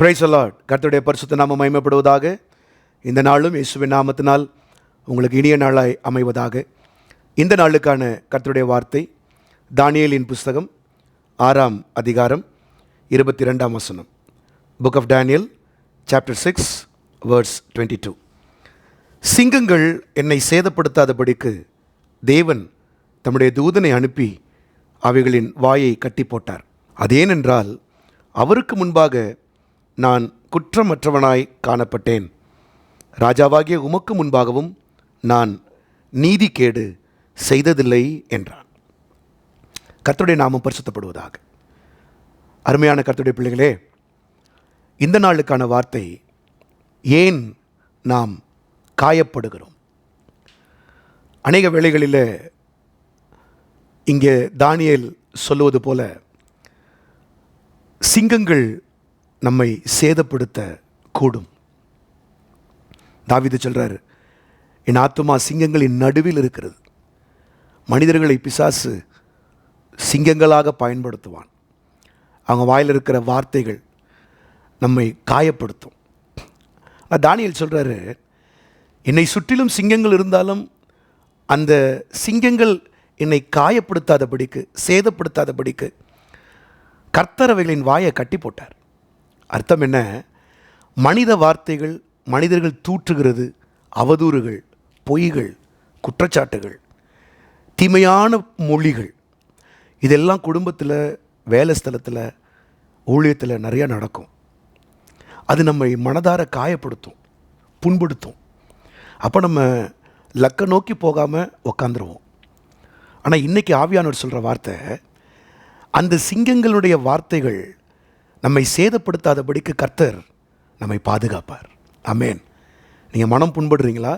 Praise the Lord. கர்த்தருடைய பரிசுத்த நாமம் மகிமைப்படுவதாக. இந்த நாளும் இயேசுவின் நாமத்தினால் உங்களுக்கு இனிய நாளாய் அமைவதாக. இந்த நாளுக்கான கர்த்தருடைய வார்த்தை தானியேலின் புஸ்தகம் 6ஆம் அதிகாரம் 22ஆம் வசனம். Book of Daniel chapter 6 verse 22. சிங்கங்கள் என்னை சேதப்படுத்தாதபடிக்கு தேவன் தம்முடைய தூதனை அனுப்பி அவைகளின் வாயை கட்டி போட்டார். அதேனென்றால் அவருக்கு முன்பாக நான் குற்றமற்றவனாய் காணப்பட்டேன். ராஜாவாகிய உமக்கு முன்பாகவும் நான் நீதிகேடு செய்ததில்லை என்றான். கர்த்தருடைய நாமம் பரிசுத்தப்படுவதாக. அருமையான கர்த்தருடைய பிள்ளைகளே, இந்த நாளுக்கான வார்த்தை, ஏன் நாம் காயப்படுகிறோம்? அநேக வேளைகளில் இங்கே தானியேல் சொல்லுவது போல சிங்கங்கள் நம்மை சேதப்படுத்த கூடும். தாவீது சொல்றார், என் ஆத்துமா சிங்கங்களின் நடுவில் இருக்கிறது. மனிதர்களை பிசாசு சிங்கங்களாக பயன்படுத்துவான். அவங்க வாயில் இருக்கிற வார்த்தைகள் நம்மை காயப்படுத்தும். தானியேல் சொல்றாரு, என்னை சுற்றிலும் சிங்கங்கள் இருந்தாலும் அந்த சிங்கங்கள் என்னை காயப்படுத்தாதபடிக்கு, சேதப்படுத்தாதபடிக்கு கர்த்தர் அவைகளின் வாயை கட்டி போட்டார். அர்த்தம் என்ன? மனித வார்த்தைகள், மனிதர்கள் தூற்றுகிறது, அவதூறுகள், பொய்கள், குற்றச்சாட்டுகள், தீமையான மொழிகள், இதெல்லாம் குடும்பத்தில், வேலை ஸ்தலத்தில், ஊழியத்தில் நிறையா நடக்கும். அது நம்மை மனதார காயப்படுத்தும், புண்படுத்தும். அப்போ நம்ம லக்க நோக்கி போகாமல் உக்காந்துருவோம். ஆனால் இன்றைக்கி ஆவியானவர் சொல்கிற வார்த்தை, அந்த சிங்கங்களுடைய வார்த்தைகள் நம்மை சேதப்படுத்தாதபடிக்கு கர்த்தர் நம்மை பாதுகாப்பார். ஆமென். நீங்கள் மனம் புண்படுறீங்களா?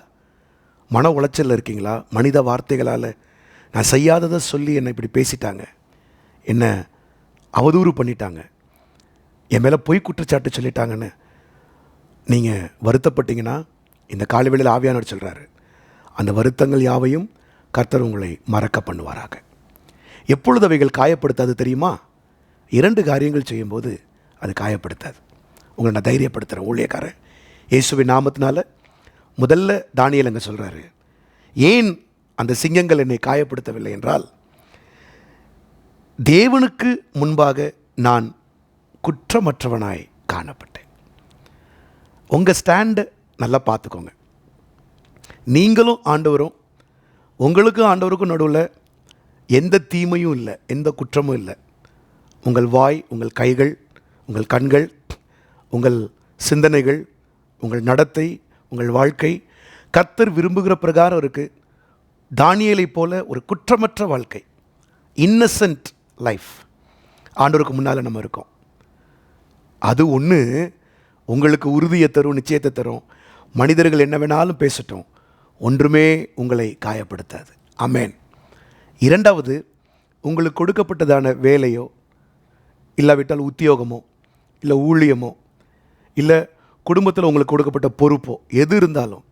மன உளைச்சலில் இருக்கீங்களா? மனித வார்த்தைகளால் நான் செய்யாததை சொல்லி என்னை இப்படி பேசிட்டாங்க, என்ன அவதூறு பண்ணிட்டாங்க, என் மேலே பொய் குற்றச்சாட்டு சொல்லிட்டாங்கன்னு நீங்கள் வருத்தப்பட்டீங்கன்னா, இந்த காலவேளையில் ஆவியானவர் சொல்கிறாரு, அந்த வருத்தங்கள் யாவையும் கர்த்தர் உங்களை மறக்க பண்ணுவாராக. எப்பொழுது அவைகள் காயப்படுத்தாது தெரியுமா? 2 காரியங்கள் செய்யும்போது அது காயப்படுத்தாது. உங்களை நான் தைரியப்படுத்துகிறேன் ஊழியக்காரன், இயேசுவின் நாமத்தினால. முதல்ல தானியேல் அங்கே சொல்கிறாரு, ஏன் அந்த சிங்கங்கள் என்னை காயப்படுத்தவில்லை என்றால், தேவனுக்கு முன்பாக நான் குற்றமற்றவனாய் காணப்பட்டேன். உங்கள் ஸ்டாண்டை நல்லா பார்த்துக்கோங்க. நீங்களும் ஆண்டவரும், உங்களுக்கும் ஆண்டவருக்கும் நடுவில் எந்த தீமையும் இல்லை, எந்த குற்றமும் இல்லை. உங்கள் வாய், உங்கள் கைகள், உங்கள் கண்கள், உங்கள் சிந்தனைகள், உங்கள் நடத்தை, உங்கள் வாழ்க்கை கர்த்தர் விரும்புகிற பிரகாரம் இருக்குது. தானியேலை போல ஒரு குற்றமற்ற வாழ்க்கை, இன்னசென்ட் லைஃப் ஆண்டவருக்கு முன்னால் நம்ம இருக்கோம். அது ஒன்று உங்களுக்கு உறுதியை தரும், நிச்சயத்தை தரும். மனிதர்கள் என்ன வேணாலும் பேசட்டும், ஒன்றுமே உங்களை காயப்படுத்தாது. ஆமென். 2வது, உங்களுக்கு கொடுக்கப்பட்டதான வேலையோ, இல்லாவிட்டால் உத்தியோகமோ, இல்லை ஊழியமோ, இல்லை குடும்பத்தில் உங்களுக்கு கொடுக்கப்பட்ட பொறுப்போ, எது இருந்தாலும்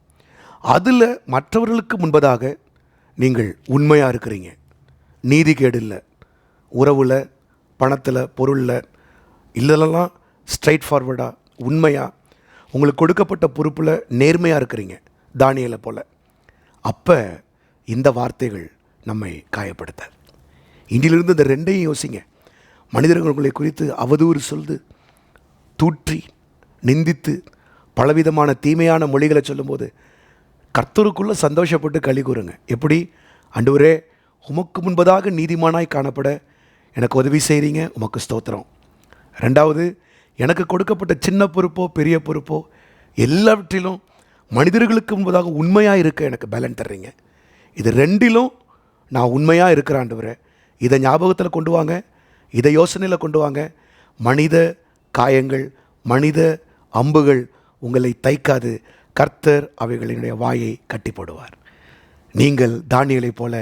அதில் மற்றவர்களுக்கு முன்பதாக நீங்கள் உண்மையாக இருக்கிறீங்க. நீதிகேடு இல்லை, உறவில், பணத்தில், பொருளில், இல்லைலாம் ஸ்ட்ரைட் ஃபார்வர்டாக, உண்மையாக உங்களுக்கு கொடுக்கப்பட்ட பொறுப்பில் நேர்மையாக இருக்கிறீங்க, தானியேலை போல். அப்போ இந்த வார்த்தைகள் நம்மை காயப்படுத்தாது. இன்றிலிருந்து இந்த 2ஐயும் யோசிங்க. மனிதர்கள் உங்களை குறித்து அவதூறு சொல்லுது, தூற்றி, நிந்தித்து, பலவிதமான தீமையான மொழிகளை சொல்லும்போது கர்த்தருக்குள்ளே சந்தோஷப்பட்டு களி கூறுங்க. எப்படி? ஆண்டவரே, உமக்கு முன்பதாக நீதிமானாய் காணப்பட எனக்கு உதவி செய்கிறீங்க, உமக்கு ஸ்தோத்திரம். 2வது, எனக்கு கொடுக்கப்பட்ட சின்ன பொறுப்போ பெரிய பொறுப்போ எல்லாவற்றிலும் மனிதர்களுக்கு முன்பதாக உண்மையாக இருக்க எனக்கு பலன் தர்றீங்க. இது 2லும் நான் உண்மையாக இருக்கிற ஆண்டவரே, இதை ஞாபகத்தில் கொண்டு வாங்க, இதை யோசனையில் கொண்டு வாங்க. மனித காயங்கள், மனித அம்புகள் உங்களை தைக்காது. கர்த்தர் அவைகளினுடைய வாயை கட்டி போடுவார். நீங்கள் தானியேலை போல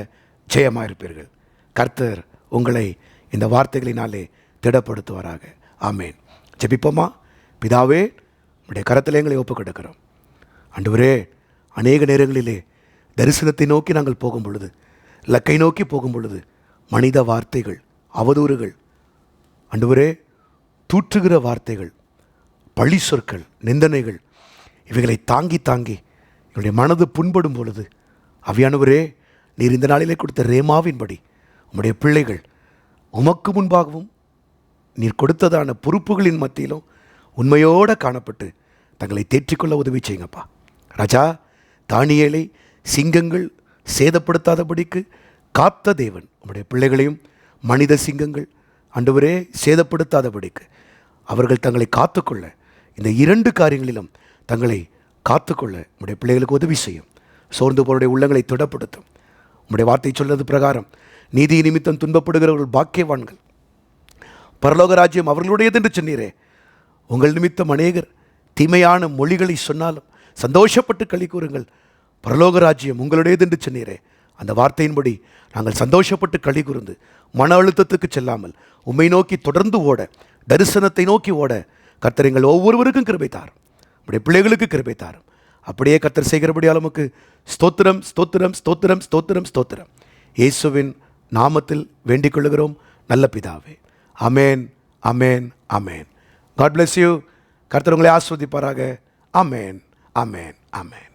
ஜெயமாக இருப்பீர்கள். கர்த்தர் உங்களை இந்த வார்த்தைகளினாலே திடப்படுத்துவாராக. ஆமேன். ஜெபிப்போமா? பிதாவே, உடைய கரத்தில் எங்களை ஒப்புக் கொடுக்கிறோம். ஆண்டவரே, அநேக நேரங்களிலே தரிசனத்தை நோக்கி நாங்கள் போகும் பொழுது, லக்கை நோக்கி போகும் பொழுது, மனித வார்த்தைகள், அவதூறுகள், ஆண்டவரே, தூற்றுகிற வார்த்தைகள், பழி சொற்கள், நிந்தனைகள் இவைகளை தாங்கி தாங்கி என்னுடைய மனது புண்படும் பொழுது, ஆவியானவரே, நீர் இந்த நாளிலே கொடுத்த ரேமாவின்படி உம்முடைய பிள்ளைகள் உமக்கு முன்பாகவும் நீர் கொடுத்ததான பொறுப்புகளின் மத்தியிலும் உண்மையோடு காணப்பட்டு தங்களை தேற்றிக்கொள்ள உதவி செய்யுங்கப்பா. ராஜா, தானியேலை சிங்கங்கள் சேதப்படுத்தாதபடிக்கு காத்த தேவன் உம்முடைய பிள்ளைகளையும் மனித சிங்கங்கள் ஆண்டவரே சேதப்படுத்தாதபடிக்கு அவர்கள் தங்களை காத்துக்கொள்ள, இந்த 2 காரியங்களிலும் தங்களை காத்துக்கொள்ள உம்முடைய பிள்ளைகளுக்கு உதவி செய்யும். சோர்ந்து போருடைய உள்ளங்களை திடப்படுத்தும். உம்முடைய வார்த்தை சொல்வது பிரகாரம் நீதி நிமித்தம் துன்பப்படுகிறவர்கள் பாக்கியவான்கள், பரலோக ராஜ்யம் அவர்களுடையது என்று சொன்னீரே. உங்கள் நிமித்தம் அநேகர் தீமையான மொழிகளை சொன்னாலும் சந்தோஷப்பட்டு களி கூறுங்கள், பரலோக ராஜ்யம் உங்களுடையது என்று சொன்னீரே. அந்த வார்த்தையின்படி நாங்கள் சந்தோஷப்பட்டு களி கூர்ந்து மன அழுத்தத்துக்கு செல்லாமல் உம்மை நோக்கி தொடர்ந்து ஓட, தரிசனத்தை நோக்கி ஓட கர்த்தர் எங்கள் ஒவ்வொருவருக்கும் கிருபை தாரும். நம்முடைய பிள்ளைகளுக்கு கிருபை தாரும். அப்படியே கர்த்தர் செய்கிறபடியால் நமக்கு ஸ்தோத்திரம், ஸ்தோத்திரம், ஸ்தோத்திரம், ஸ்தோத்திரம், ஸ்தோத்திரம். இயேசுவின் நாமத்தில் வேண்டிக் கொள்ளுகிறோம் நல்ல பிதாவே. Amen, amen, amen. God bless you. கர்த்தர் உங்களை ஆஸ்வதிப்பாராக. அமேன், அமேன், அமேன்.